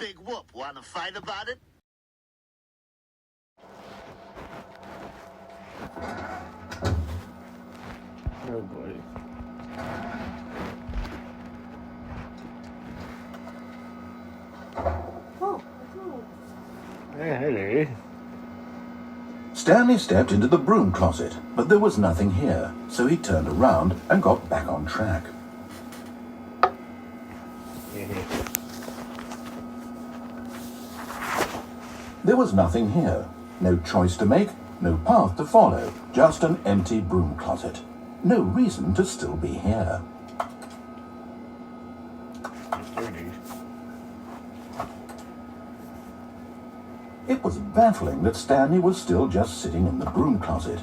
big whoop. Want to fight about it? Oh boy. Hey. Stanley stepped into the broom closet, but there was nothing here, so he turned around and got back on track. There was nothing here. No choice to make, no path to follow, just an empty broom closet. No reason to still be here. It was baffling that Stanley was still just sitting in the broom closet.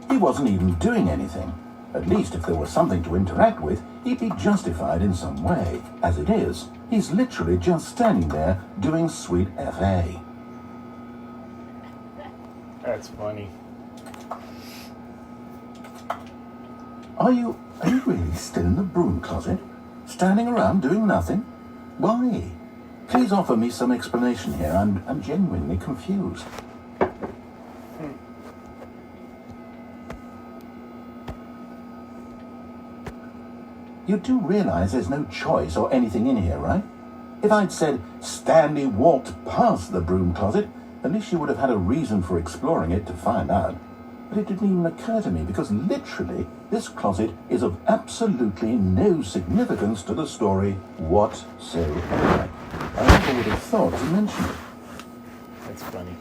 He wasn't even doing anything. At least if there was something to interact with, he'd be justified in some way. As it is, he's literally just standing there doing sweet FA. That's funny. Are you really still in the broom closet? Standing around doing nothing? Why? Please offer me some explanation here. I'm genuinely confused. You do realize there's no choice or anything in here, right? If I'd said Stanley walked past the broom closet, at least you would have had a reason for exploring it to find out. But it didn't even occur to me because literally this closet is of absolutely no significance to the story whatsoever. I never would have thought to mention it. That's funny.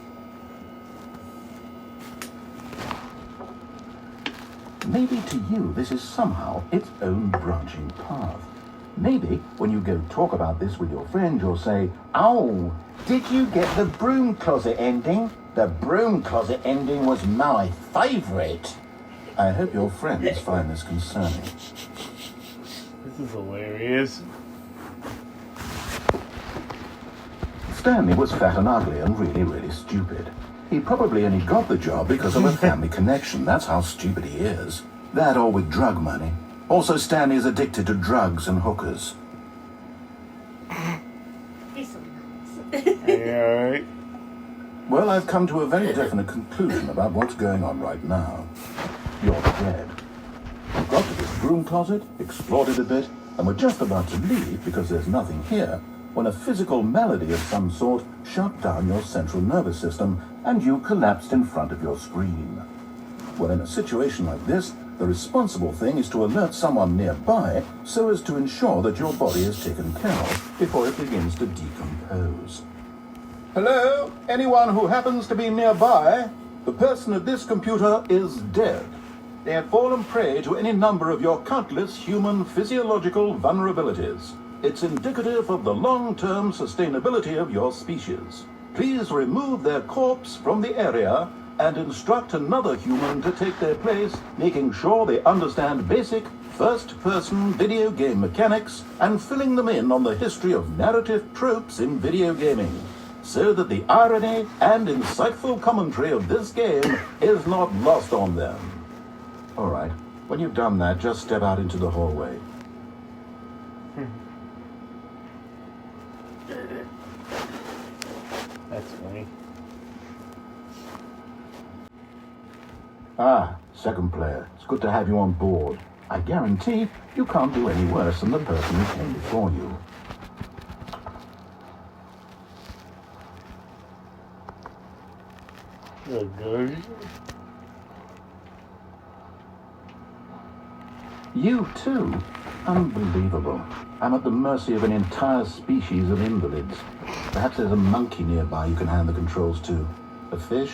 Maybe to you this is somehow its own branching path. Maybe when you go talk about this with your friend, you'll say, "Oh, did you get the broom closet ending? The broom closet ending was my favourite." I hope your friends find this concerning. This is hilarious. Stanley was fat and ugly and really stupid. He probably only got the job because of a family connection. That's how stupid he is. That or with drug money. Also, Stanley is addicted to drugs and hookers. He's so nice. Alright. Well, I've come to a very definite conclusion about what's going on right now. You're dead. You got to this broom closet, explored it a bit, and were just about to leave because there's nothing here, when a physical malady of some sort shut down your central nervous system and you collapsed in front of your screen. Well, in a situation like this, the responsible thing is to alert someone nearby so as to ensure that your body is taken care of before it begins to decompose. Hello? Anyone who happens to be nearby? The person at this computer is dead. They have fallen prey to any number of your countless human physiological vulnerabilities. It's indicative of the long-term sustainability of your species. Please remove their corpse from the area and instruct another human to take their place, making sure they understand basic first-person video game mechanics and filling them in on the history of narrative tropes in video gaming, so that the irony and insightful commentary of this game is not lost on them. All right, when you've done that, just step out into the hallway. That's funny. Ah, second player, it's good to have you on board. I guarantee you can't do any worse than the person who came before you. Oh, good. You too? Unbelievable. I'm at the mercy of an entire species of invalids. Perhaps there's a monkey nearby you can hand the controls to. A fish?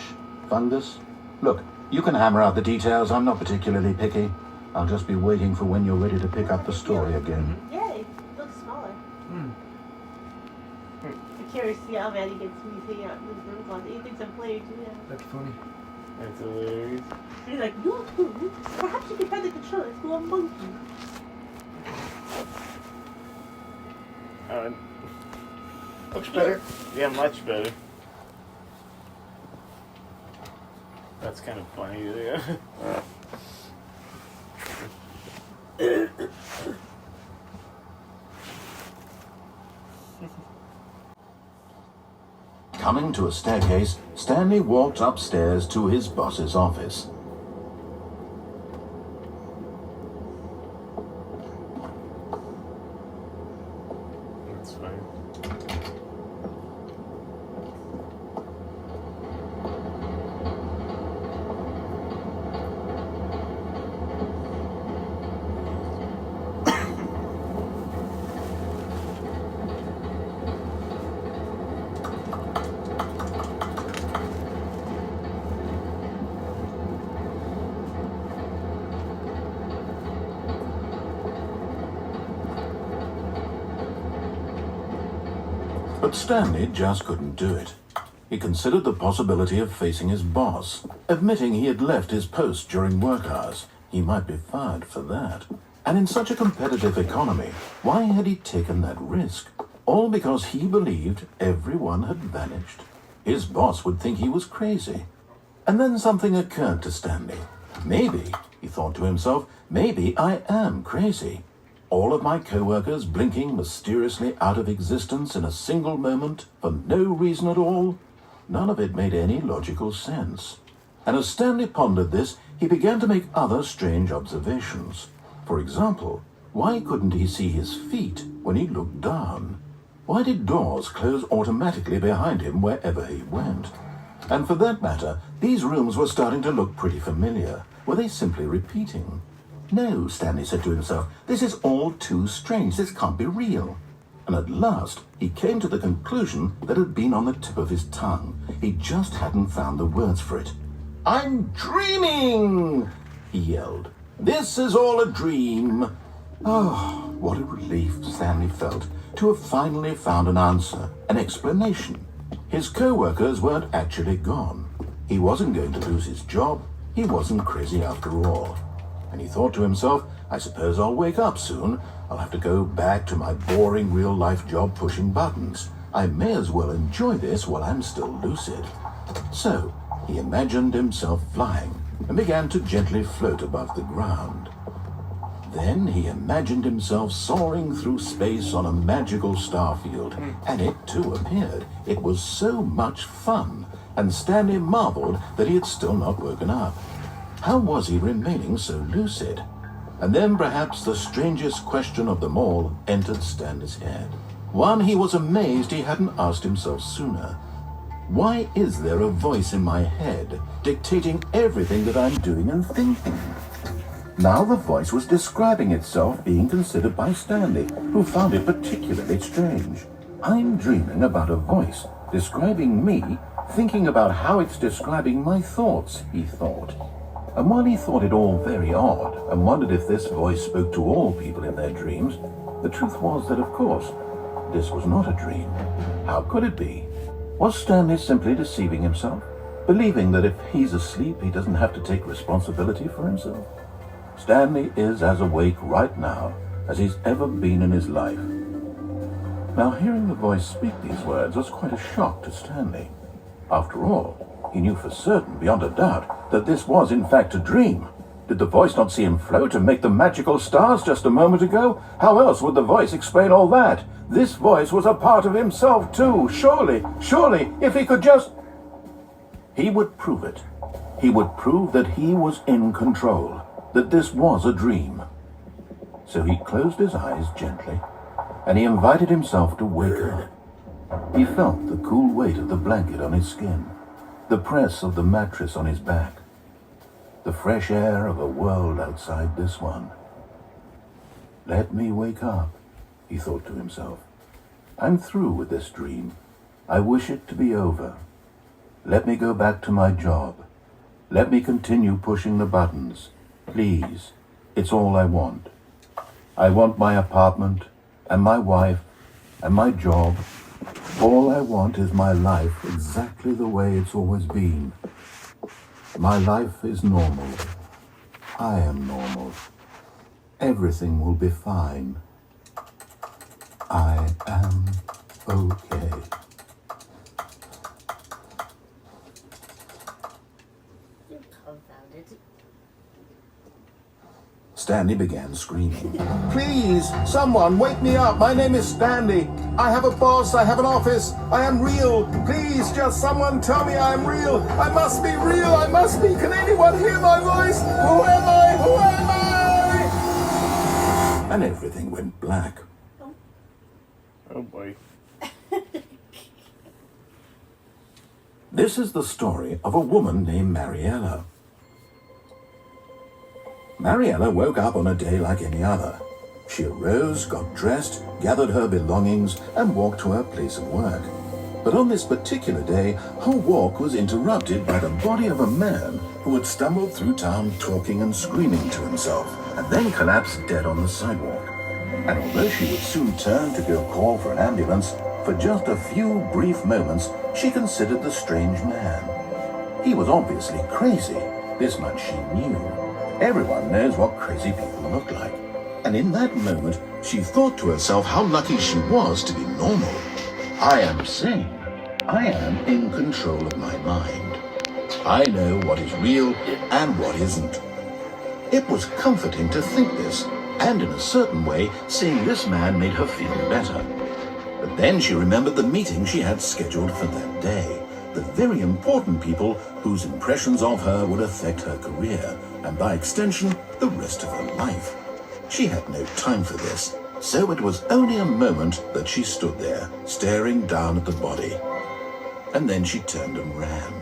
Fungus? Look, you can hammer out the details. I'm not particularly picky. I'll just be waiting for when you're ready to pick up the story again. Yeah, it looks smaller. I'm curious to see how bad he gets when he's hanging out in his room closet. He thinks I'm playing too, yeah. That's funny. That's hilarious. He's like, you too. Perhaps you can hand the controller to a monkey. Looks better. Yeah, much better. That's kind of funny. Yeah. Coming to a staircase, Stanley walked upstairs to his boss's office. That's fine. But Stanley just couldn't do it. He considered the possibility of facing his boss, admitting he had left his post during work hours. He might be fired for that. And in such a competitive economy, why had he taken that risk? All because he believed everyone had vanished. His boss would think he was crazy. And then something occurred to Stanley. Maybe, he thought to himself, maybe I am crazy. All of my co-workers blinking mysteriously out of existence in a single moment for no reason at all? None of it made any logical sense. And as Stanley pondered this, he began to make other strange observations. For example, why couldn't he see his feet when he looked down? Why did doors close automatically behind him wherever he went? And for that matter, these rooms were starting to look pretty familiar. Were they simply repeating? No, Stanley said to himself, this is all too strange. This can't be real. And at last, he came to the conclusion that had been on the tip of his tongue. He just hadn't found the words for it. I'm dreaming, he yelled. This is all a dream. Oh, what a relief Stanley felt to have finally found an answer, an explanation. His co-workers weren't actually gone. He wasn't going to lose his job. He wasn't crazy after all. And he thought to himself, I suppose I'll wake up soon. I'll have to go back to my boring real-life job pushing buttons. I may as well enjoy this while I'm still lucid. So, he imagined himself flying and began to gently float above the ground. Then he imagined himself soaring through space on a magical starfield, and it too appeared. It was so much fun, and Stanley marveled that he had still not woken up. How was he remaining so lucid? And then perhaps the strangest question of them all entered Stanley's head. One he was amazed he hadn't asked himself sooner. Why is there a voice in my head dictating everything that I'm doing and thinking? Now the voice was describing itself being considered by Stanley, who found it particularly strange. I'm dreaming about a voice describing me, thinking about how it's describing my thoughts, he thought. And while he thought it all very odd and wondered if this voice spoke to all people in their dreams, the truth was that, of course, this was not a dream. How could it be? Was Stanley simply deceiving himself, believing that if he's asleep, he doesn't have to take responsibility for himself? Stanley is as awake right now as he's ever been in his life. Now, hearing the voice speak these words was quite a shock to Stanley. After all, he knew for certain, beyond a doubt, that this was in fact a dream. Did the voice not see him float and make the magical stars just a moment ago? How else would the voice explain all that? This voice was a part of himself too. Surely, if he could just... He would prove it. He would prove that he was in control, that this was a dream. So he closed his eyes gently, and he invited himself to wake up. He felt the cool weight of the blanket on his skin, the press of the mattress on his back, the fresh air of a world outside this one. Let me wake up, he thought to himself. I'm through with this dream. I wish it to be over. Let me go back to my job. Let me continue pushing the buttons. Please, it's all I want. I want my apartment, and my wife, and my job. All I want is my life exactly the way it's always been. My life is normal. I am normal. Everything will be fine. I am okay. You're confounded. Stanley began screaming. Please, someone, wake me up. My name is Stanley. I have a boss, I have an office, I am real. Please, just someone tell me I am real. I must be real, I must be. Can anyone hear my voice? Who am I? Who am I? And everything went black. Oh boy. This is the story of a woman named Mariella. Mariella woke up on a day like any other. She arose, got dressed, gathered her belongings, and walked to her place of work. But on this particular day, her walk was interrupted by the body of a man who had stumbled through town talking and screaming to himself, and then collapsed dead on the sidewalk. And although she would soon turn to go call for an ambulance, for just a few brief moments, she considered the strange man. He was obviously crazy. This much she knew. Everyone knows what crazy people look like. And in that moment, she thought to herself how lucky she was to be normal. I am sane. I am in control of my mind. I know what is real and what isn't. It was comforting to think this, and in a certain way, seeing this man made her feel better. But then she remembered the meeting she had scheduled for that day. The very important people whose impressions of her would affect her career, and by extension, the rest of her life. She had no time for this, so it was only a moment that she stood there, staring down at the body. And then she turned and ran.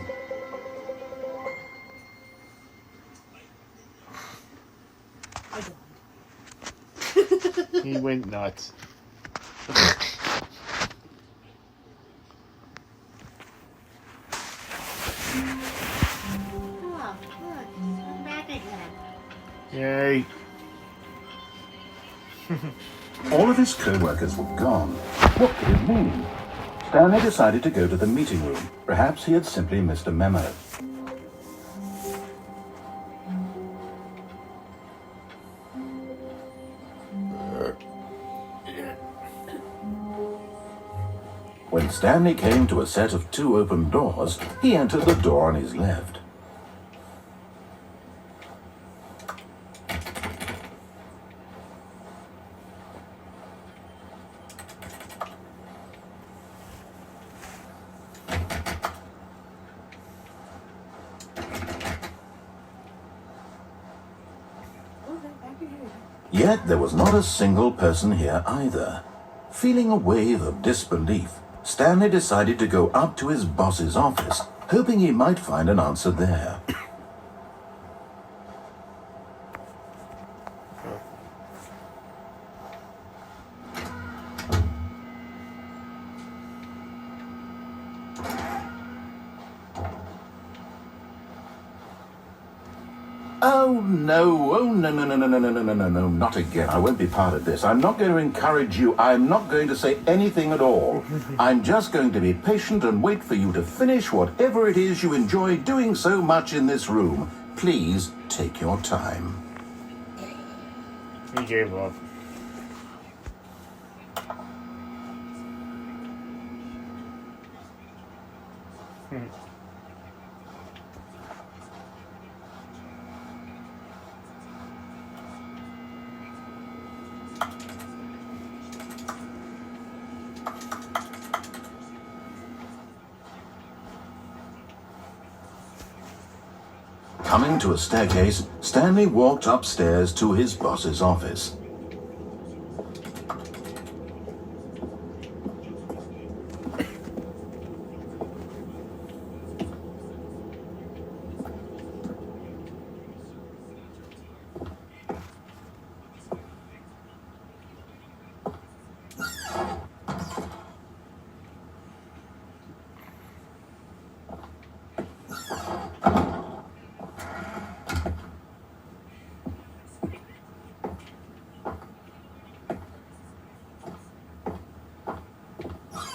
He went nuts. Oh, look, I'm back again. Yay. All of his co-workers were gone. What could it mean? Stanley decided to go to the meeting room. Perhaps he had simply missed a memo. When Stanley came to a set of 2 open doors, he entered the door on his left. Yet there was not a single person here either. Feeling a wave of disbelief, Stanley decided to go up to his boss's office, hoping he might find an answer there. Oh no, no, not again. I won't be part of this. I'm not going to encourage you. I'm not going to say anything at all. I'm just going to be patient and wait for you to finish whatever it is you enjoy doing so much in this room. Please take your time. He gave up. Coming to a staircase, Stanley walked upstairs to his boss's office.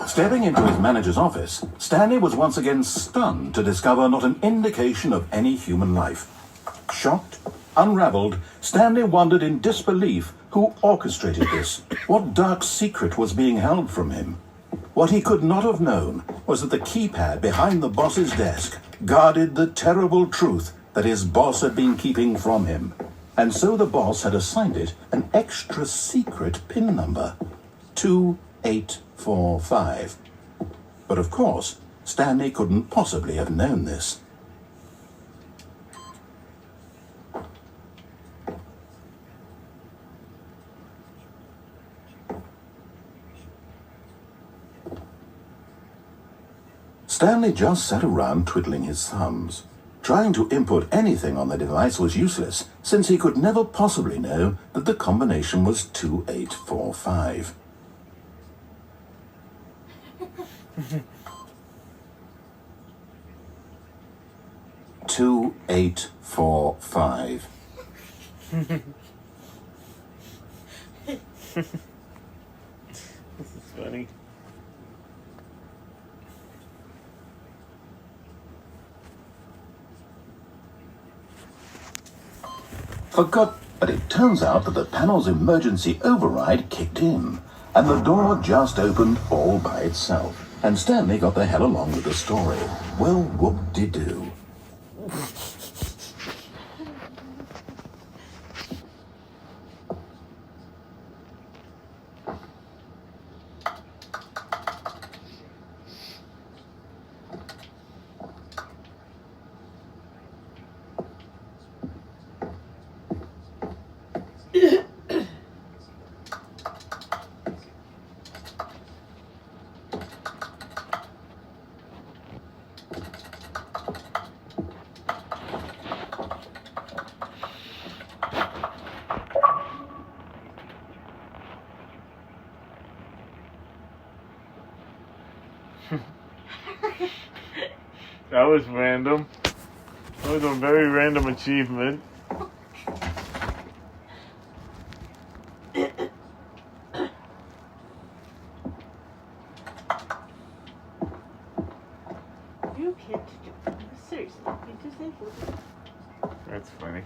Stepping into his manager's office, Stanley was once again stunned to discover not an indication of any human life. Shocked, unraveled, Stanley wondered in disbelief who orchestrated this, what dark secret was being held from him. What he could not have known was that the keypad behind the boss's desk guarded the terrible truth that his boss had been keeping from him. And so the boss had assigned it an extra secret PIN number. 2 2845. But of course, Stanley couldn't possibly have known this. Stanley just sat around twiddling his thumbs. Trying to input anything on the device was useless, since he could never possibly know that the combination was 2845. Two, 8, 4, 5. This is funny. Forgot, but it turns out that the panel's emergency override kicked in, and the door just opened all by itself. And Stanley got the hell along with the story. Well, whoop-de-doo. That was random. That was a very random achievement. You can't jump. Seriously, you just ain't for it. That's funny.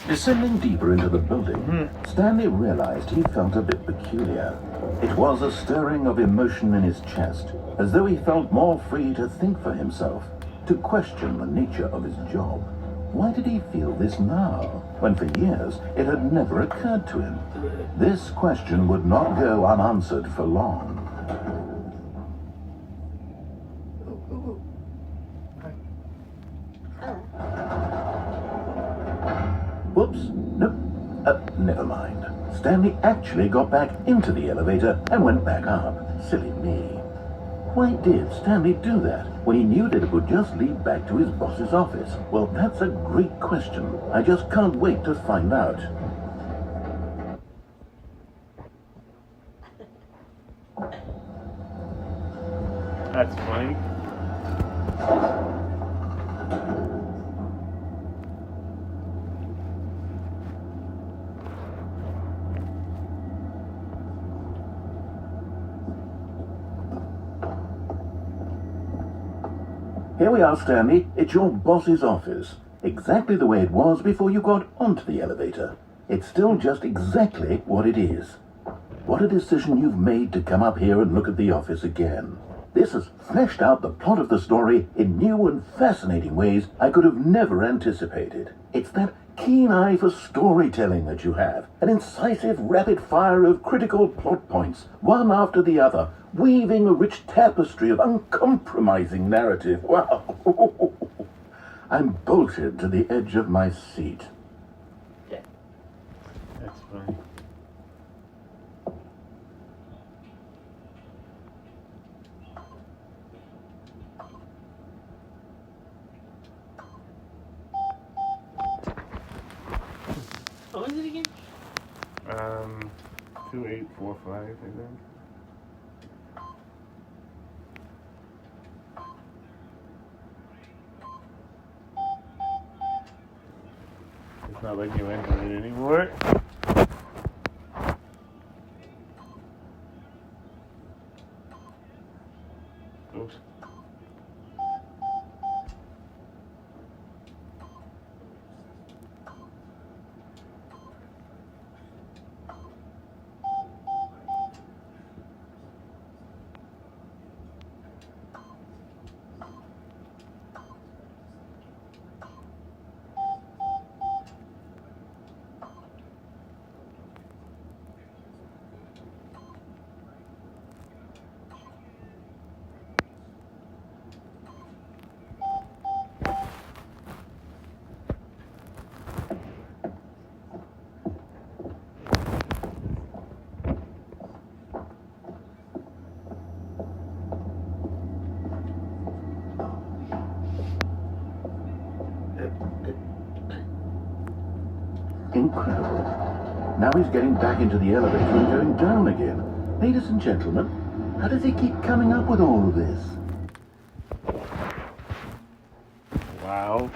Descending deeper into the building, Stanley realized he felt a bit peculiar. It was a stirring of emotion in his chest, as though he felt more free to think for himself, to question the nature of his job. Why did he feel this now, when for years it had never occurred to him? This question would not go unanswered for long. Whoops, nope, never mind. Stanley actually got back into the elevator and went back up. Silly me. Why did Stanley do that when he knew that it would just lead back to his boss's office? Well, that's a great question. I just can't wait to find out. That's funny. Here we are, Stanley. It's your boss's office. Exactly the way it was before you got onto the elevator. It's still just exactly what it is. What a decision you've made to come up here and look at the office again. This has fleshed out the plot of the story in new and fascinating ways I could have never anticipated. It's that keen eye for storytelling that you have, an incisive rapid fire of critical plot points, one after the other, weaving a rich tapestry of uncompromising narrative. Wow! I'm bolted to the edge of my seat. That's funny. What was it again? 2845, I think. It's not letting you enter it anymore. Oops. Incredible. Now he's getting back into the elevator and going down again. Ladies and gentlemen, how does he keep coming up with all of this? Wow.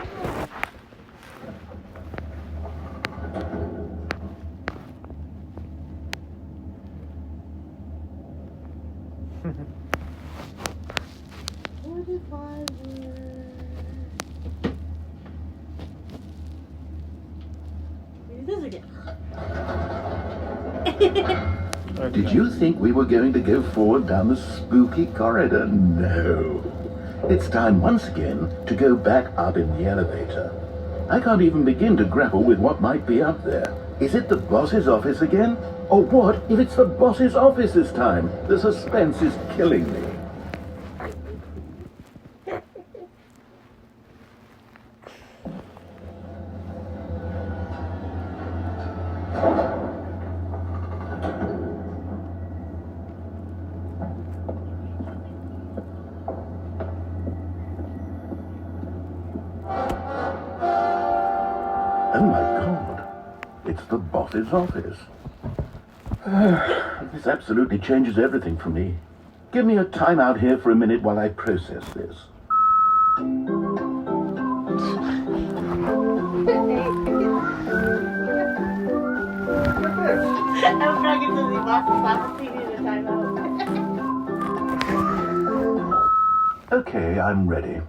What if I were... This again. Did you think we were going to go forward down the spooky corridor? No. It's time once again to go back up in the elevator. I can't even begin to grapple with what might be up there. Is it the boss's office again? Or what if it's the boss's office this time? The suspense is killing me. Oh my God, it's the boss's office. This absolutely changes everything for me. Give me a time out here for a minute while I process this. I'm talking to the boss in the timeout. Okay, I'm ready.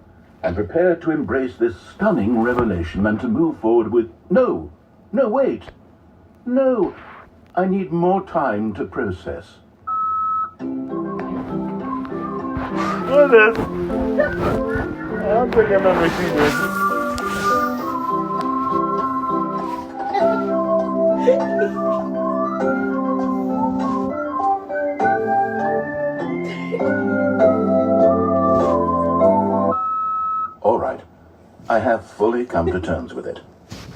I'm prepared to embrace this stunning revelation and to move forward with... No, wait. No, I need more time to process. What is? I don't think I've ever seen this. All right, I have fully come to terms with it.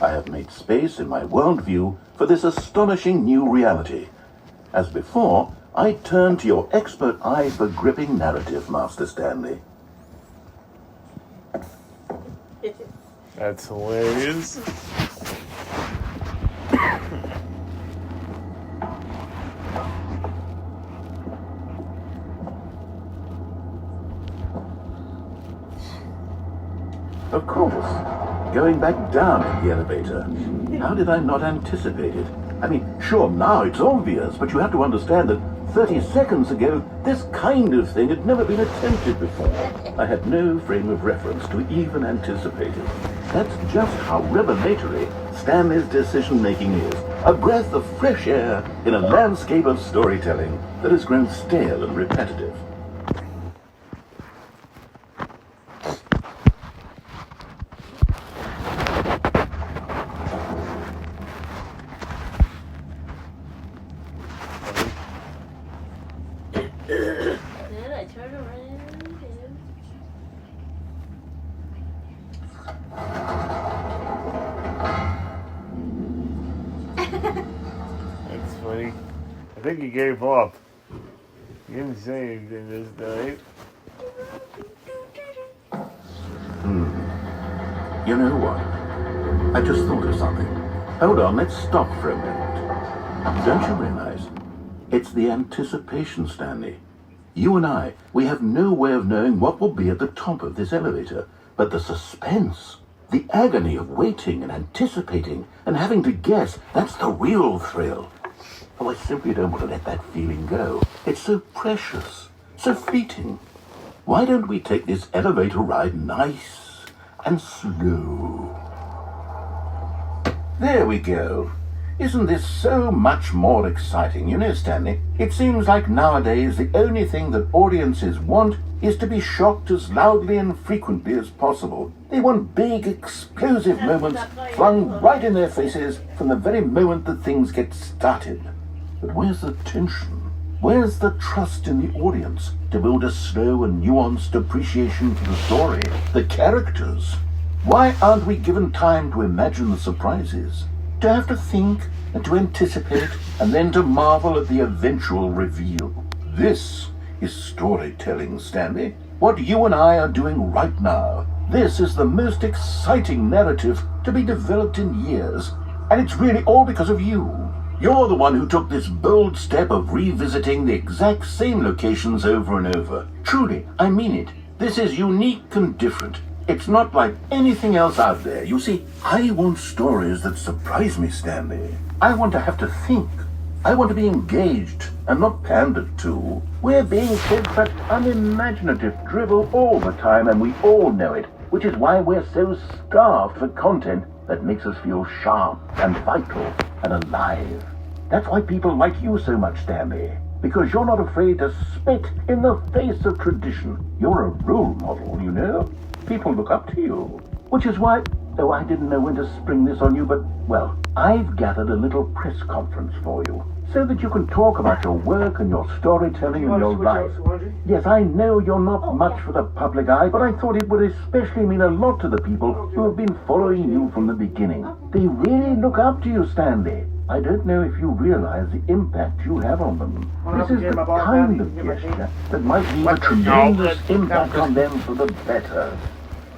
I have made space in my worldview for this astonishing new reality. As before, I turn to your expert eye for gripping narrative, Master Stanley. That's hilarious. Of course, going back down in the elevator. How did I not anticipate it? I mean, sure, now it's obvious, but you have to understand that 30 seconds ago, this kind of thing had never been attempted before. I had no frame of reference to even anticipate it. That's just how revelatory Stanley's decision-making is. A breath of fresh air in a landscape of storytelling that has grown stale and repetitive. funny. I think he gave up. He didn't say anything this night. You know what? I just thought of something. Hold on, let's stop for a minute. Don't you realize? It's the anticipation, Stanley. You and I, we have no way of knowing what will be at the top of this elevator. But the suspense, the agony of waiting and anticipating and having to guess, that's the real thrill. Oh, I simply don't want to let that feeling go. It's so precious, so fleeting. Why don't we take this elevator ride nice and slow? There we go. Isn't this so much more exciting? You know, Stanley, it seems like nowadays the only thing that audiences want is to be shocked as loudly and frequently as possible. They want big, explosive moments flung right in their faces from the very moment that things get started. But where's the tension? Where's the trust in the audience to build a slow and nuanced appreciation for the story, the characters? Why aren't we given time to imagine the surprises? To have to think and to anticipate and then to marvel at the eventual reveal. This is storytelling, Stanley. What you and I are doing right now. This is the most exciting narrative to be developed in years. And it's really all because of you. You're the one who took this bold step of revisiting the exact same locations over and over. Truly, I mean it. This is unique and different. It's not like anything else out there. You see, I want stories that surprise me, Stanley. I want to have to think. I want to be engaged and not pandered to. We're being fed such unimaginative drivel all the time, and we all know it, which is why we're so starved for content that makes us feel sharp and vital and alive. That's why people like you so much, Stanley. Because you're not afraid to spit in the face of tradition. You're a role model, you know? People look up to you. Which is why, though I didn't know when to spring this on you, but, well, I've gathered a little press conference for you, so that you can talk about your work and your storytelling and your life. Yes, I know you're not much for the public eye, but I thought it would especially mean a lot to the people who have been following you from the beginning. They really look up to you, Stanley. I don't know if you realize the impact you have on them. This is the kind of gesture that might leave a tremendous impact on them for the better.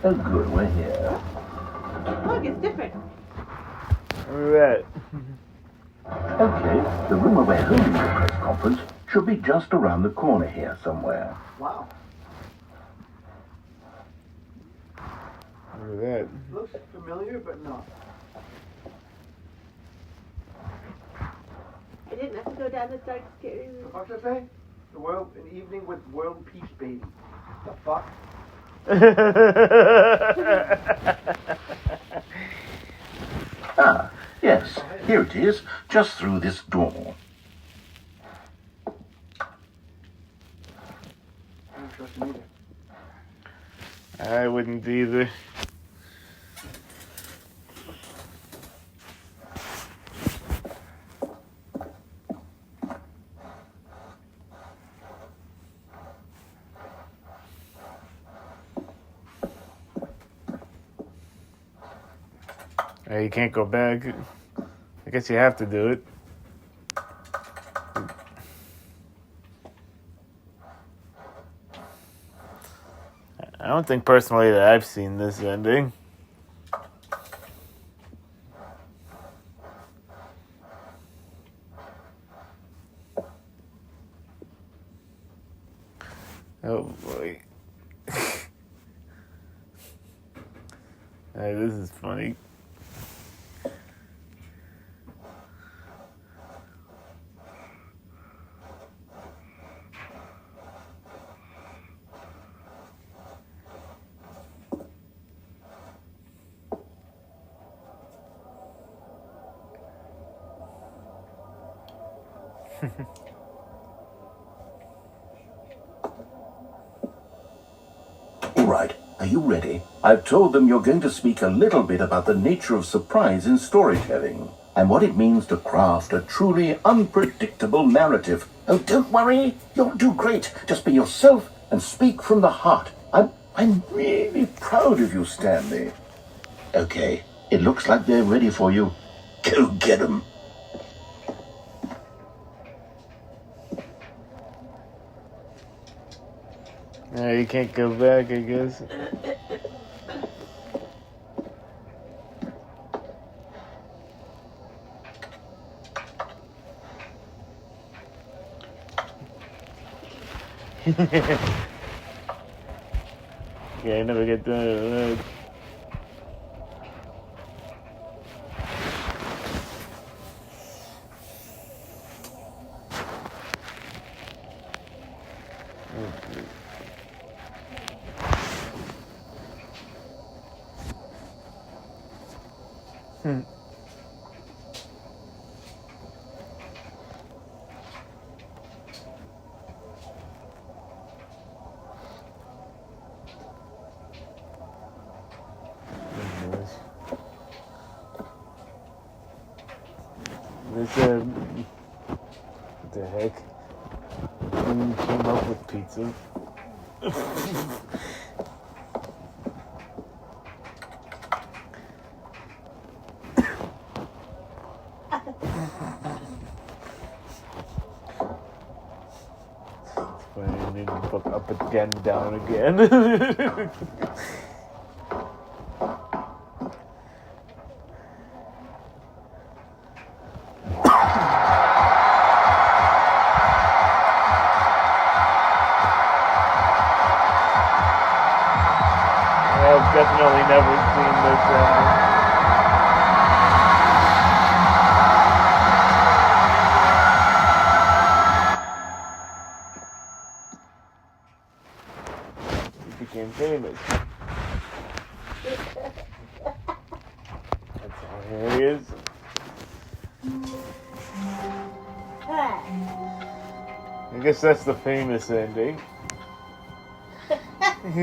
Oh, good, we're here. Look, it's different. Look at Okay, the room where we're holding the press conference should be just around the corner here somewhere. Wow. that. Look at that. Looks familiar, but not. I didn't have to go down this dark, scary room. What's it say? The world, an evening with world peace, baby. The fuck? Ah, yes, here it is, just through this door. I don't trust him either. I wouldn't either. You can't go back. I guess you have to do it. I don't think personally that I've seen this ending. Oh boy. Hey, this is funny. All right, are you ready? I've told them you're going to speak a little bit about the nature of surprise in storytelling and what it means to craft a truly unpredictable narrative. Oh, don't worry, you'll do great. Just be yourself and speak from the heart. I'm really proud of you, Stanley. Okay, it looks like they're ready for you. Go get them. You can't go back, I guess. Yeah, I never get done. This, what the heck? Who came up with pizza? It's funny, I need to look up again, down again. I've definitely never seen this He became famous. That's hilarious. I guess that's the famous ending. Have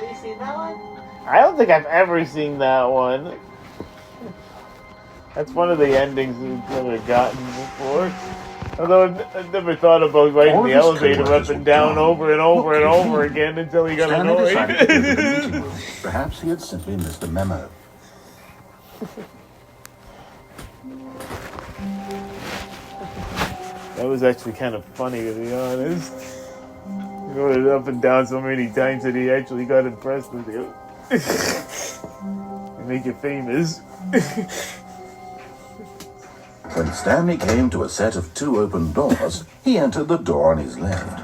you seen that one? I don't think I've ever seen that one. That's one of the endings we've never gotten before. Although I've never thought about riding the elevator up and down over and over and over again until he got Stanley decided to go to the meeting annoyed. room. Perhaps he had simply missed a memo. That was actually kind of funny, to be honest. He wrote it up and down so many times that he actually got impressed with you. They make you famous. When Stanley came to a set of 2 open doors, he entered the door on his left.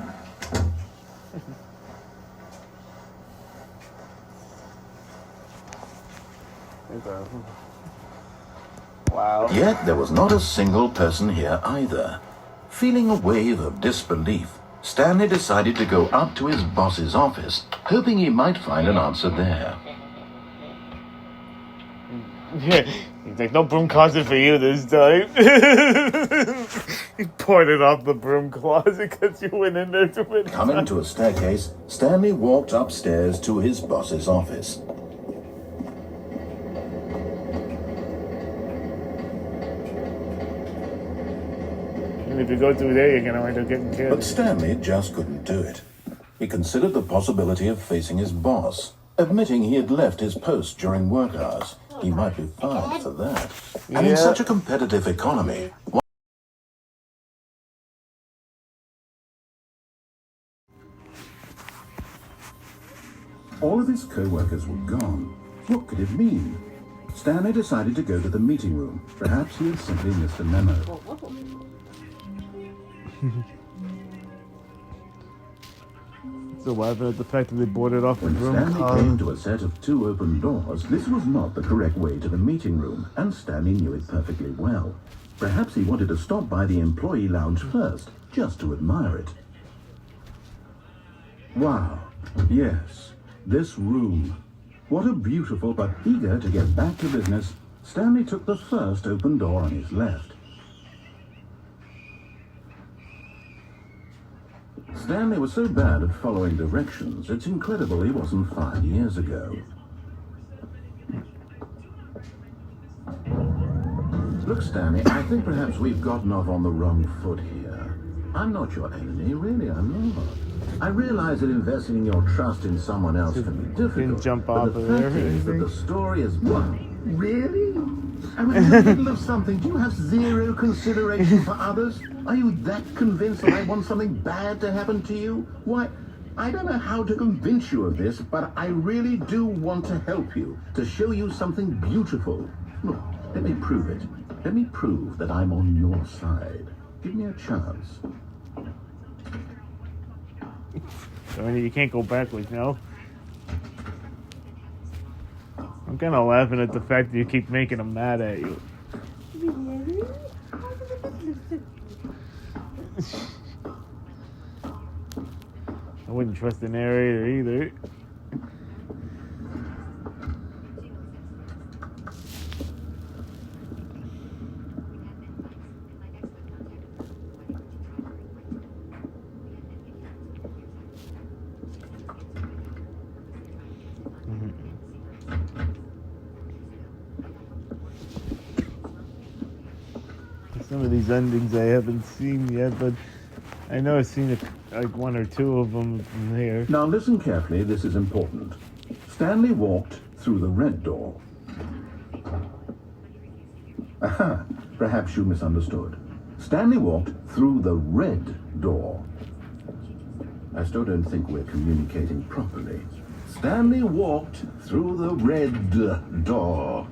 Wow. Yet there was not a single person here either. Feeling a wave of disbelief, Stanley decided to go up to his boss's office, hoping he might find an answer there. Yeah, he's like, no broom closet for you this time. He pointed off the broom closet because you went in there too many times. Coming to a staircase, Stanley walked upstairs to his boss's office. And if you go through there, you're going to wind up getting But killed. Stanley just couldn't do it. He considered the possibility of facing his boss, admitting he had left his post during work hours. He might be fined for that. And in Yeah. such a competitive economy, all of his co-workers were gone. What could it mean? Stanley decided to go to the meeting room. Perhaps he had simply missed a memo. So what happened at the fact that they boarded off the When broom Stanley closet? came to a set of 2 open doors, this was not the correct way to the meeting room, and Stanley knew it perfectly well. Perhaps he wanted to stop by the employee lounge first, just to admire it. Wow, yes, this room. What a beautiful but eager to get back to business, Stanley took the first open door on his left. Stanley was so bad at following directions, it's incredible he wasn't 5 years ago. Look, Stanley, I think perhaps we've gotten off on the wrong foot here. I'm not your enemy, really, I'm not. I realize that investing in your trust in someone else can be difficult, Didn't jump but off the of fact there or is that anything? the story is one. Really? I'm in the middle of something. Do you have zero consideration for others? Are you that convinced that I want something bad to happen to you? Why, I don't know how to convince you of this, but I really do want to help you, to show you something beautiful. Look, let me prove it. Let me prove that I'm on your side. Give me a chance. So you can't go backwards now. I'm kind of laughing at the fact that you keep making them mad at you. Really? I wouldn't trust the narrator either. Some of these endings I haven't seen yet, but I know I've seen like one or two of them from here. Now listen carefully, this is important. Stanley walked through the red door. Aha, perhaps you misunderstood. Stanley walked through the red door. I still don't think we're communicating properly. Stanley walked through the red door.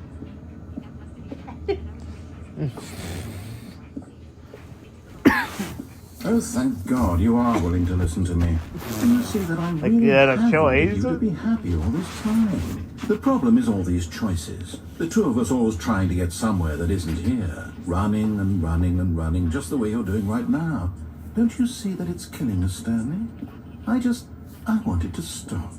Oh, thank God you are willing to listen to me. And you see that I'm really you had a happy choice. you to be happy all this time. The problem is all these choices. The two of us always trying to get somewhere that isn't here. Running and running and running, just the way you're doing right now. Don't you see that it's killing us, Stanley? I want it to stop.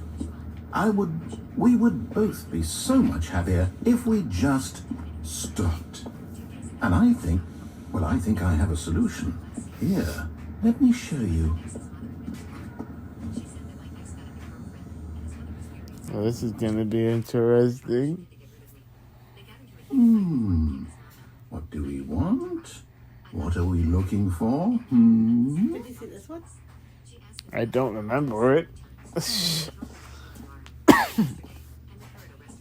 We would both be so much happier if we just stopped. And I think I have a solution. Here, let me show you. Well, this is gonna be interesting. What do we want? What are we looking for? Did you see this one? I don't remember it.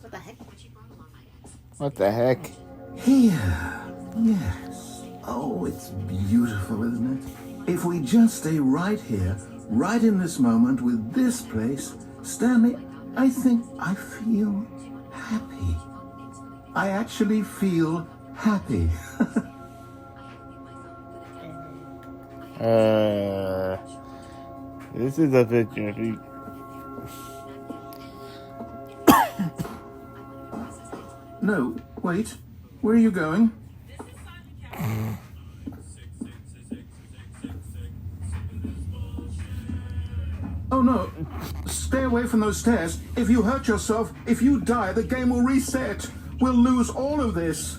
What the heck? What the heck? Here. Yes. Oh, it's beautiful, isn't it? If we just stay right here, right in this moment with this place, Stanley, I think I feel happy. I actually feel happy. This is a picture. No, wait. Where are you going? Oh no, stay away from those stairs. If you hurt yourself, if you die, the game will reset. We'll lose all of this.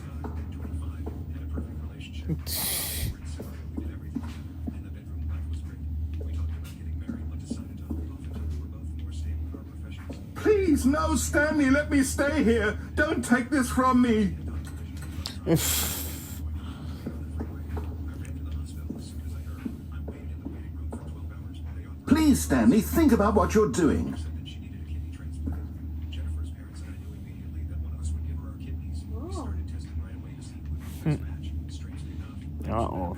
Please, no, Stanley, let me stay here. Don't take this from me. Please, Stanley, think about what you're doing. Uh-oh.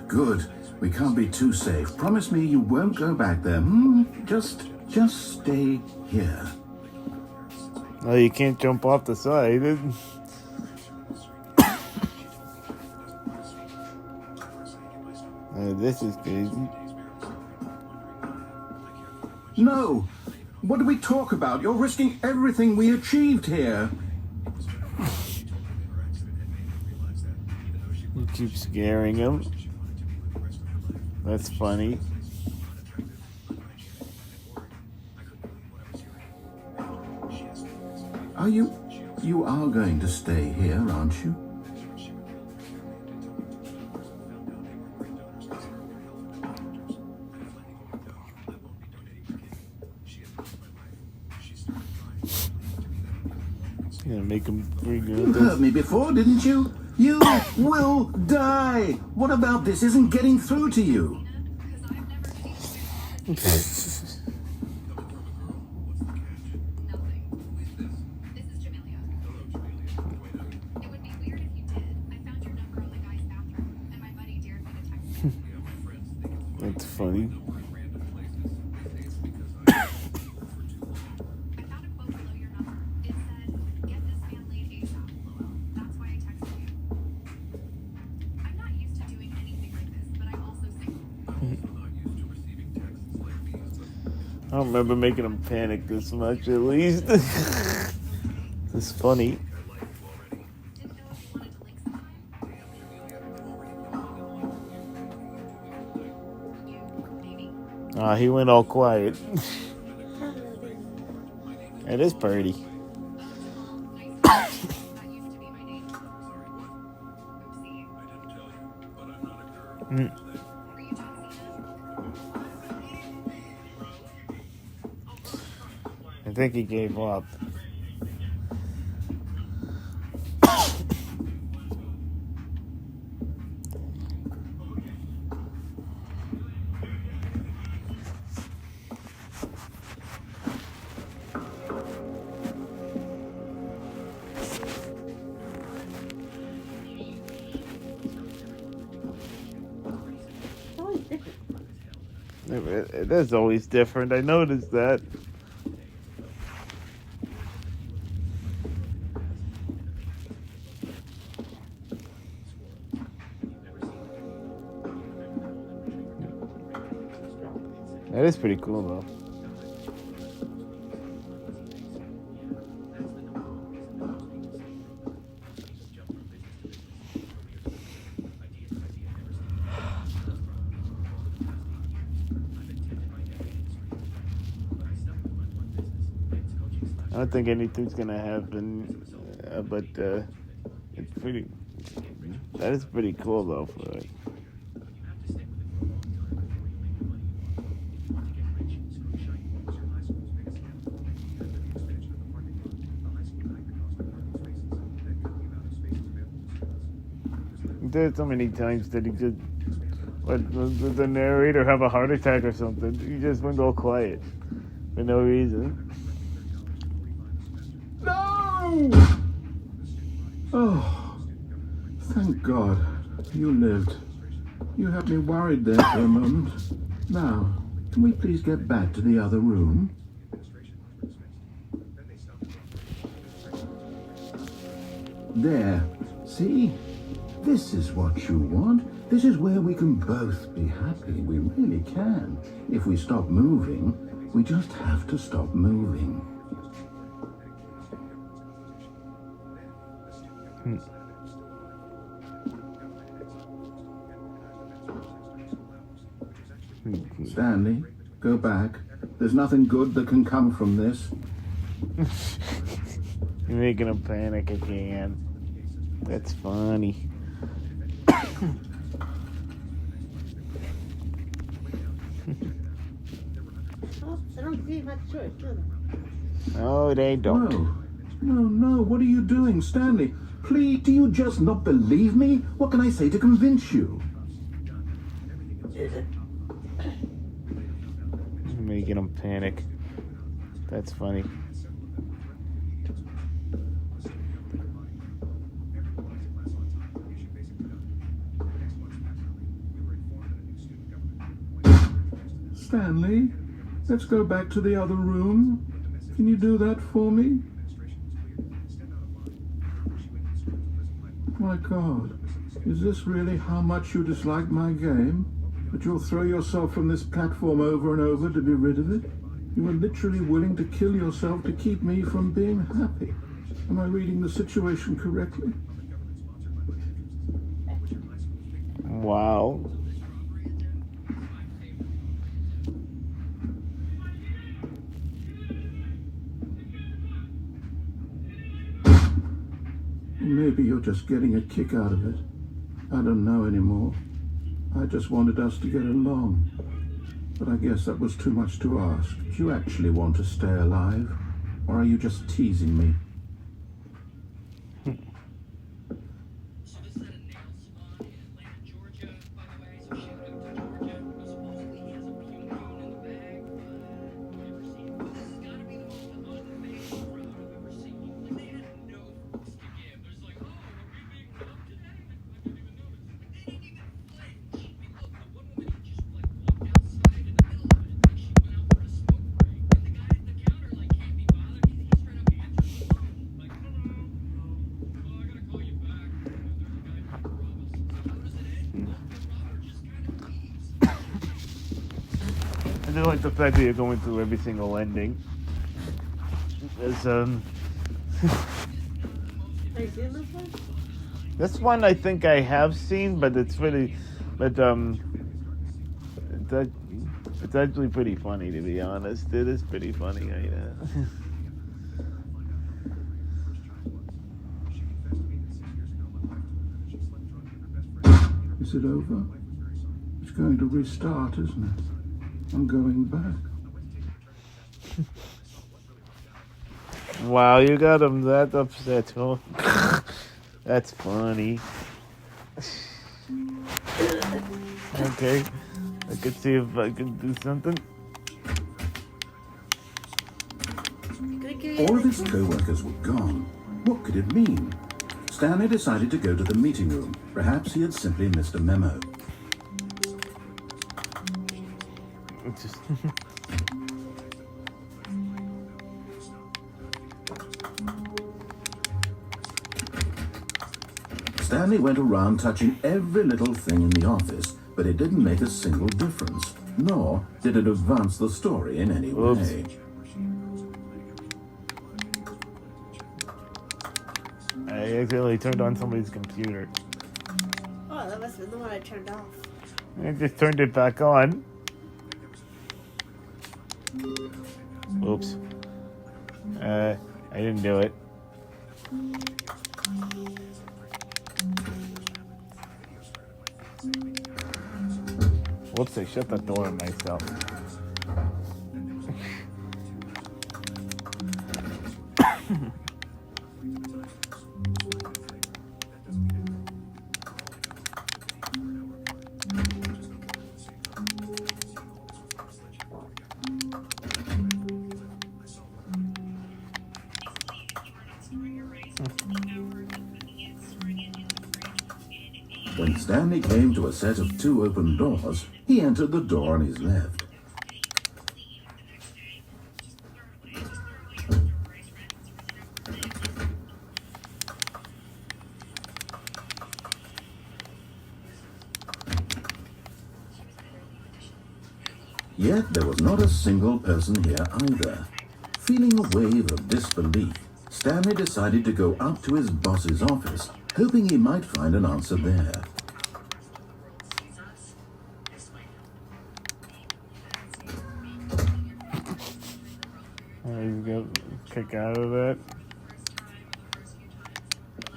Good. We can't be too safe. Promise me you won't go back there. Just stay here. Oh, you can't jump off the side. This is crazy. No! What do we talk about? You're risking everything we achieved here. You keep scaring him. That's funny. You are going to stay here, aren't you? Yeah, make him bring You heard me before, didn't you? You will die! What about this isn't getting through to you? That's funny. I don't remember making him panic this much, at least. It's funny. Ah, he went all quiet. It is pretty. I think he gave up. It's always different. It is always different. I noticed that. That is pretty cool, though. I don't think anything's gonna happen, but it's pretty. That is pretty cool, though. For like, there's so many times that he just let the narrator have a heart attack or something. He just went all quiet for no reason. No! Oh, thank God you lived. You had me worried there for a moment. Now, can we please get back to the other room? There. See? This is what you want. This is where we can both be happy. We really can. If we stop moving, we just have to stop moving. Stanley, go back. There's nothing good that can come from this. You're making him panic again. That's funny. Oh, they don't give much choice, do they? Oh, they don't. No, what are you doing, Stanley? Please, do you just not believe me? What can I say to convince you? You're making him panic. That's funny. Stanley, let's go back to the other room. Can you do that for me? My God, is this really how much you dislike my game? That you'll throw yourself from this platform over and over to be rid of it? You were literally willing to kill yourself to keep me from being happy. Am I reading the situation correctly? Wow. maybe you're just getting a kick out of it. I don't know anymore. I just wanted us to get along. But I guess that was too much to ask. Do you actually want to stay alive? Or are you just teasing me? So this is at a nail salon in Atlanta, Georgia, by the way. So shout out to Georgia. Supposedly he has a pume cone in the bag, but I've never seen it. But this has got to be the most unfazed crowd I've ever seen. Like, they had no fucks to give. There's like, oh, are we being robbed today? I didn't even notice. They didn't even flinch. I mean, look, the one woman he just like walked outside in the middle of it. Like she went out for a smoke break, and the guy at the counter like can't be bothered. He straight up answers the phone. Like, hello. Oh, I gotta call you back. There's a guy trying to rob us. So how does it end? The robber just kind of leaves. I do like the fact that you're going through every single ending. There's Have you seen this one? this one I think I have seen, but it's really, but it's actually pretty funny, to be honest. It is pretty funny. Is it over? It's going to restart, isn't it? I'm going back. Wow, you got him that upset, huh? That's funny. Okay, I could see if I can do something. All of his co-workers were gone. What could it mean? Stanley decided to go to the meeting room. Perhaps he had simply missed a memo. It's just Stanley went around touching every little thing in the office, but it didn't make a single difference, nor did it advance the story in any Oops. way. I accidentally turned on somebody's computer. Oh, that must have been the one I turned off. I just turned it back on. Oops. I didn't do it. Whoops, I shut the door on myself. When Stanley came to a set of two open doors, he entered the door on his left. Yet there was not a single person here either. Feeling a wave of disbelief, Stanley decided to go up to his boss's office, hoping he might find an answer there. You go kick out of that.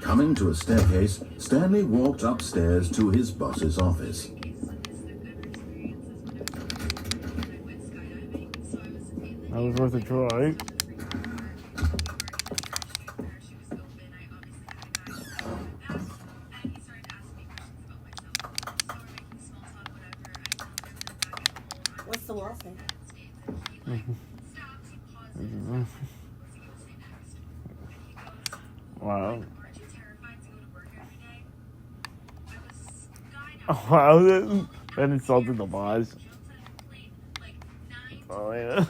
Coming to a staircase, Stanley walked upstairs to his boss's office. That was worth a try. What's the wall say? Wow. Oh, wow, that insulted the boss. Oh, yeah.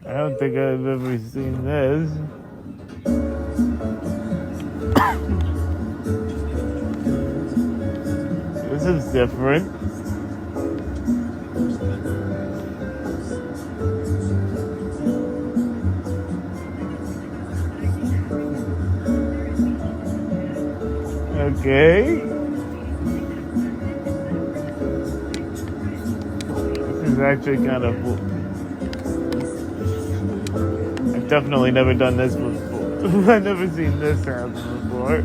I don't think I've ever seen this. This is different. Okay. This is actually kind of cool. I've definitely never done this before. I've never seen this happen before.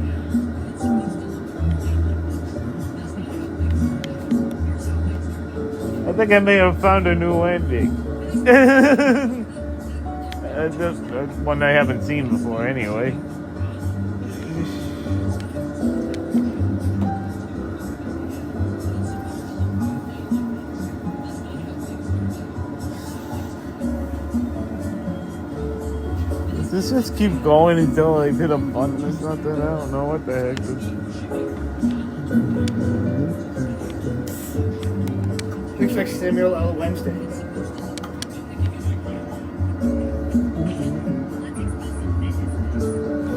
I think I may have found a new ending. That's one I haven't seen before anyway. Does this just keep going until I hit a button or something? I don't know what the heck this is. Looks like Samuel L. Wednesday.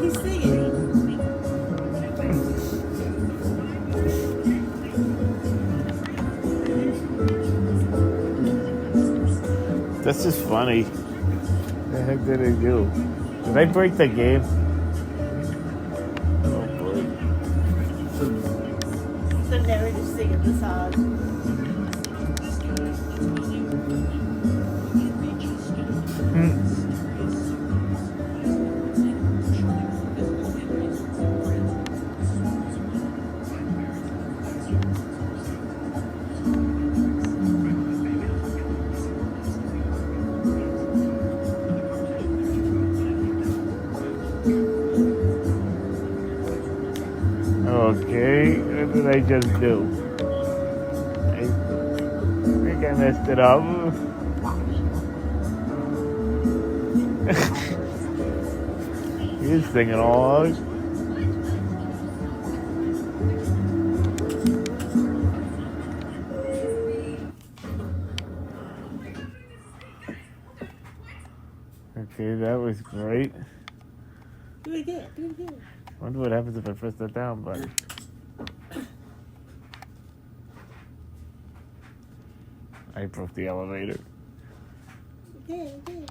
He's singing. That's just funny. What the heck did I do? Did I break the game? Oh boy. The narrator singing the song. Okay, what did I just do? I think I messed it up. He's singing along. Okay, that was great. Do it again. Do it again. I wonder what happens if I press that down button. I broke the elevator. Okay, okay.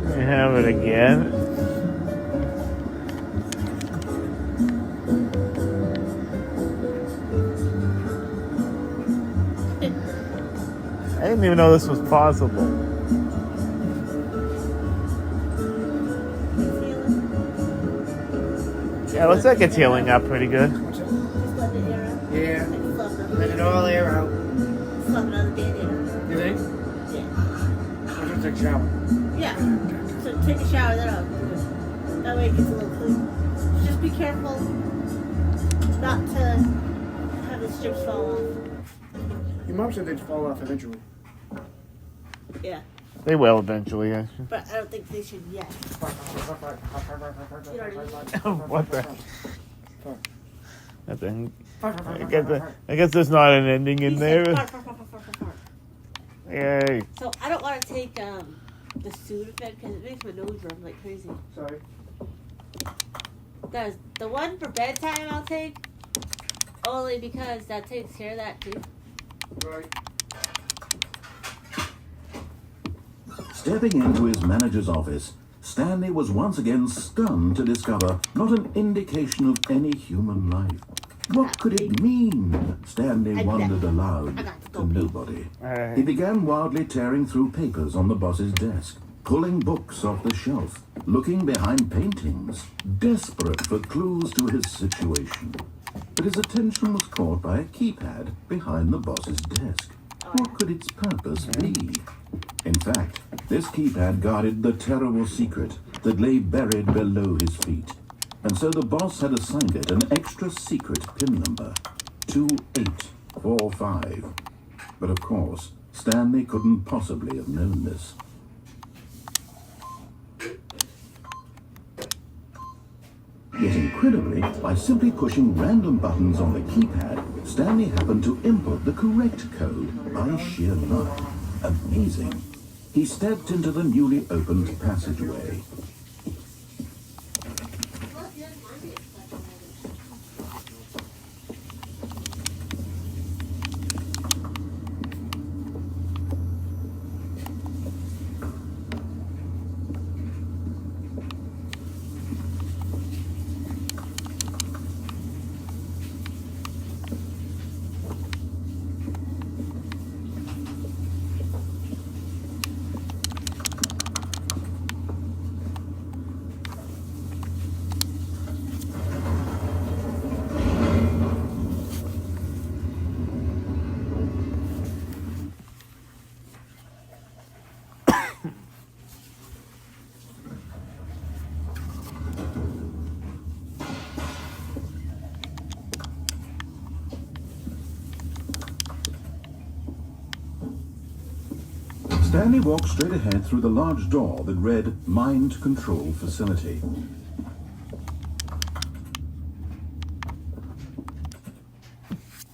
I have it again. I didn't even know this was possible. Yeah, it looks like it's healing up pretty good. What's that? Just let the air out. Yeah. Like you fluff another Let it all air out. fluff another dead air. You think? Yeah. I'm gonna take a shower. Yeah. So take a shower, then I'll do it. That way it gets a little clean. Just be careful not to have the strips fall off. Your mom said they'd fall off eventually. Yeah. They will eventually, actually. But I don't think they should yet. What the? Nothing. I guess there's not an ending in He said there. fart, fart, fart, fart, fart, fart. Yay. So I don't want to take the Sudafed because it makes my nose run like crazy. Sorry. The one for bedtime I'll take only because that takes care of that too. Right. Stepping into his manager's office, Stanley was once again stunned to discover not an indication of any human life. What could it mean? Stanley wondered aloud to nobody. He began wildly tearing through papers on the boss's desk, pulling books off the shelf, looking behind paintings, desperate for clues to his situation. But his attention was caught by a keypad behind the boss's desk. What could its purpose be? In fact, this keypad guarded the terrible secret that lay buried below his feet. And so the boss had assigned it an extra secret PIN number, 2845. But of course, Stanley couldn't possibly have known this. Yet incredibly, by simply pushing random buttons on the keypad, Stanley happened to input the correct code by sheer luck. Amazing. He stepped into the newly opened passageway. Stanley walked straight ahead through the large door that read Mind Control Facility.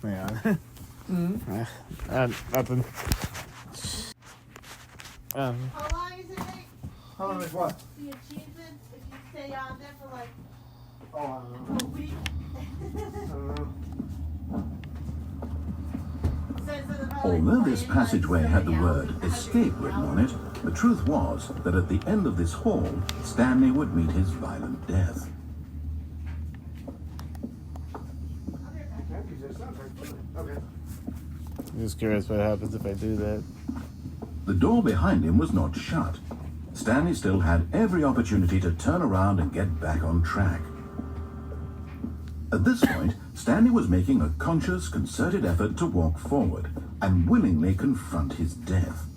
Yeah. Nothing. How long is it? How long is what? The achievement if you stay on there for like Oh, I don't know. a week. I don't know. Says that about, Although like, this 20 minutes, passageway had the 30 word hours. escape written on it, the truth was that at the end of this hall, Stanley would meet his violent death. Empties, that sounds like fun. Okay. I'm just curious what happens if I do that. The door behind him was not shut. Stanley still had every opportunity to turn around and get back on track. At this point, Stanley was making a conscious, concerted effort to walk forward and willingly confront his death.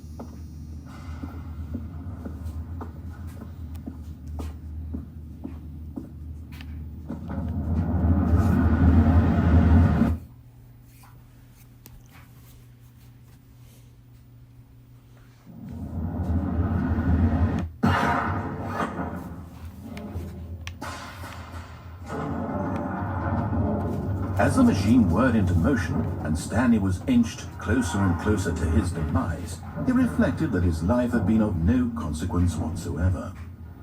As the machine whirred into motion and Stanley was inched closer and closer to his demise, he reflected that his life had been of no consequence whatsoever.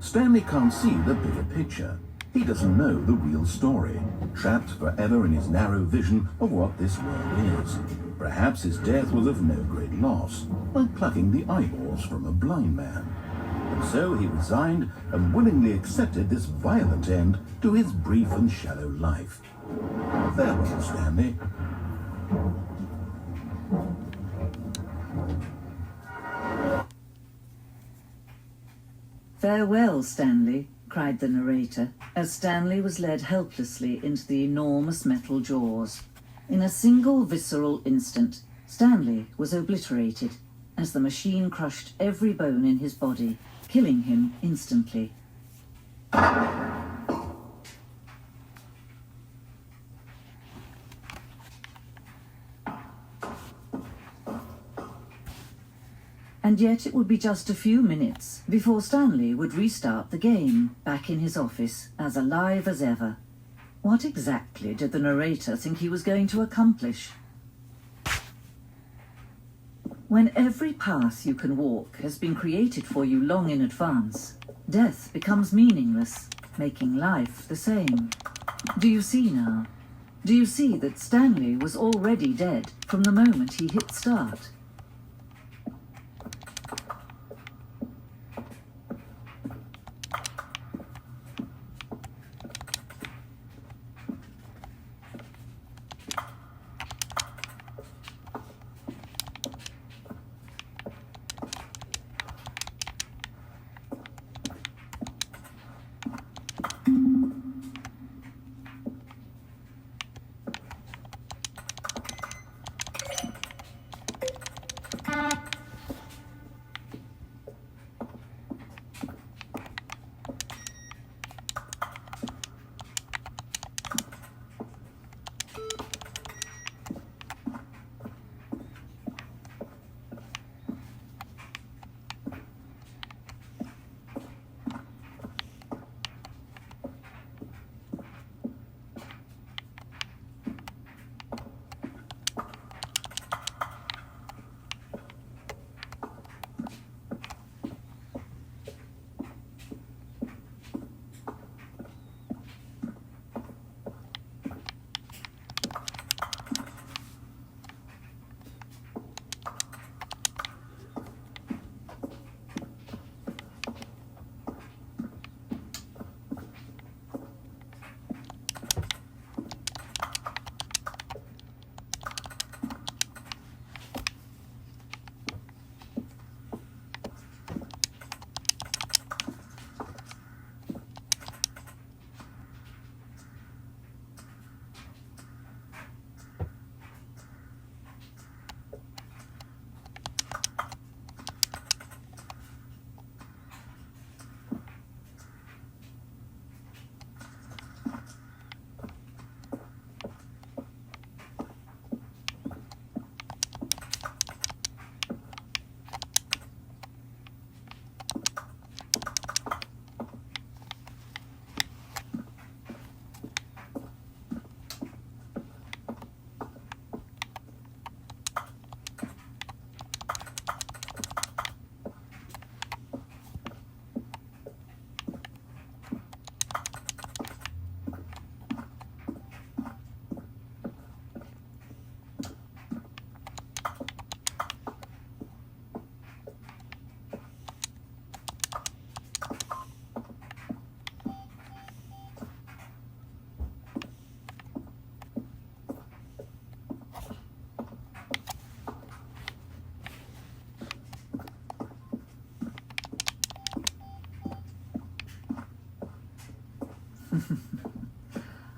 Stanley can't see the bigger picture. He doesn't know the real story, trapped forever in his narrow vision of what this world is. Perhaps his death was of no great loss, like plucking the eyeballs from a blind man. And so he resigned and willingly accepted this violent end to his brief and shallow life. Farewell, Stanley. "Farewell, Stanley," cried the narrator, as Stanley was led helplessly into the enormous metal jaws. In a single visceral instant, Stanley was obliterated, as the machine crushed every bone in his body, killing him instantly. And yet it would be just a few minutes before Stanley would restart the game, back in his office, as alive as ever. What exactly did the narrator think he was going to accomplish? When every path you can walk has been created for you long in advance, death becomes meaningless, making life the same. Do you see now? Do you see that Stanley was already dead from the moment he hit start?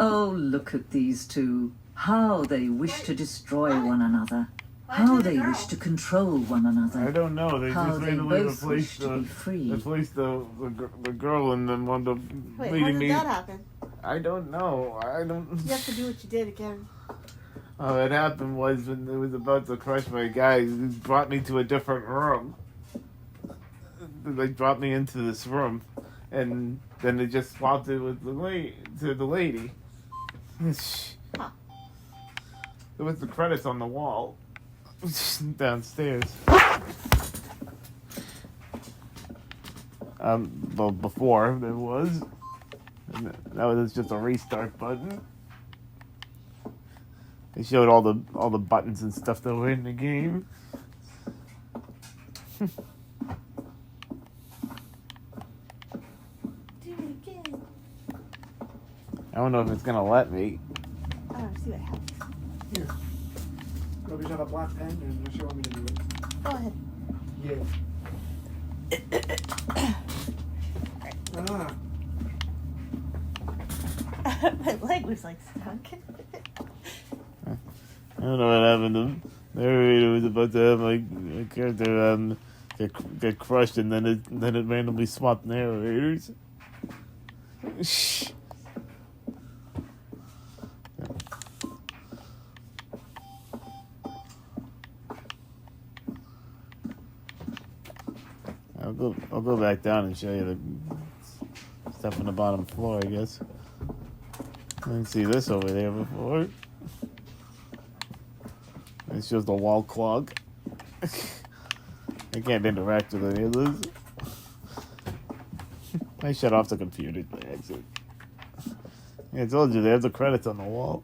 Oh, look at these two. How they wish to destroy one another. How they wish to control one I another. don't know. They How just they randomly both wish replaced to be free. the girl and then wound up Wait, how leading did me. that happen? I don't know. I don't. You have to do what you did again. What happened was when it was about to crush my guy, it brought me to a different room. They brought me into this room, and then they just swapped it with the lady. Huh. There was the credits on the wall downstairs. Well, before there was, and that was just a restart button. They showed all the buttons and stuff that were in the game. Do it again. I don't know if it's gonna let me. I want to see what happens. Here. Go get a black pen and just show me to do it. Go ahead. Yeah. My leg was like stuck. I don't know what happened. The narrator was about to have my character get crushed, and then it randomly swapped narrators. I'll go back down and show you the stuff on the bottom floor, I guess. I didn't see this over there before. It's just a wall clog. I can't interact with any of this. I shut off the computer by accident. Yeah, I told you, they have the credits on the wall.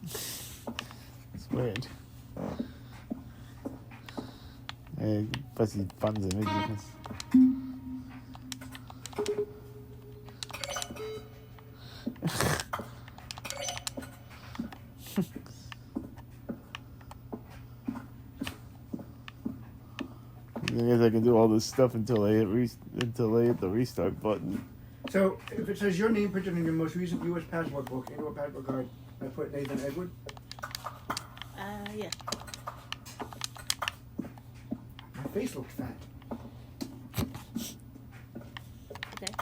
It's weird. Hey, plus these buttons and images. I guess I can do all this stuff until I hit the restart button. So, if it says your name printed in your most recent U.S. passport book into a passport card, I put Nathan Edward. Yeah. My face looks fat. Okay.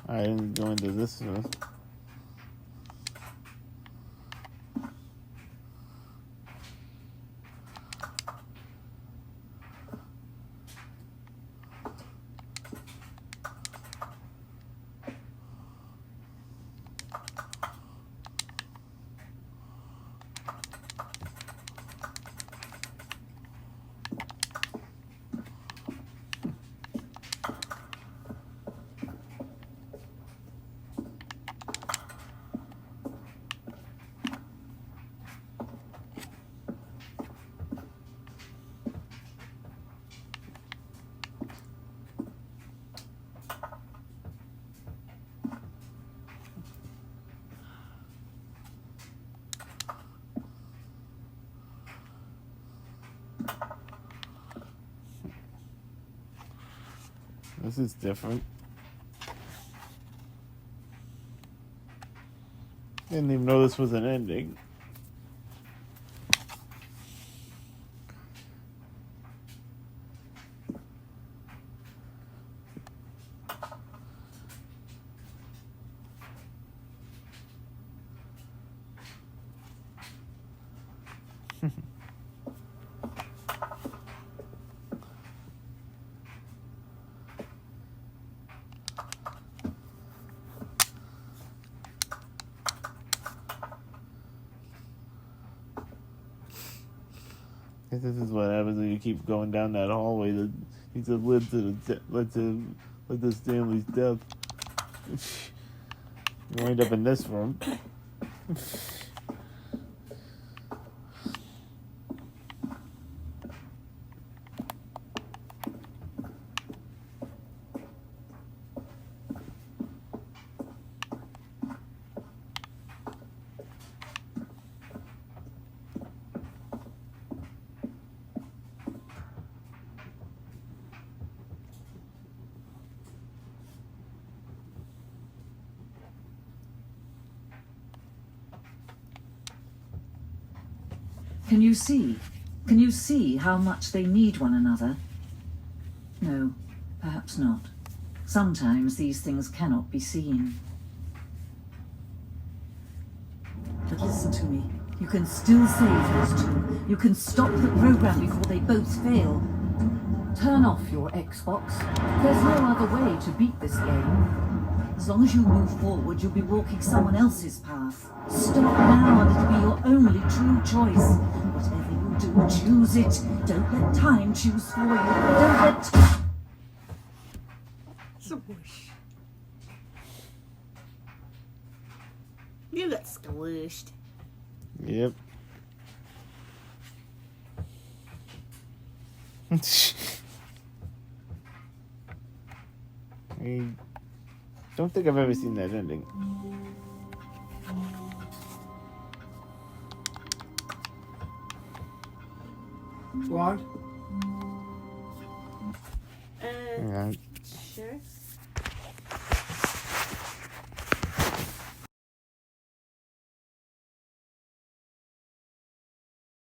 I didn't go into this. This is different. Didn't even know this was an ending. This is what happens when you keep going down that hallway that he said led to Stanley's death. You wind up in this room. Can you see? Can you see how much they need one another? No, perhaps not. Sometimes these things cannot be seen. But listen to me. You can still save those two. You can stop the program before they both fail. Turn off your Xbox. There's no other way to beat this game. As long as you move forward, you'll be walking someone else's path. Stop now and it'll be your only true choice. Whatever you do, choose it. Don't let time choose for you. Don't let... Swoosh. You got squished. Yep. I don't think I've ever seen that ending. Blonde? Yeah. Sure.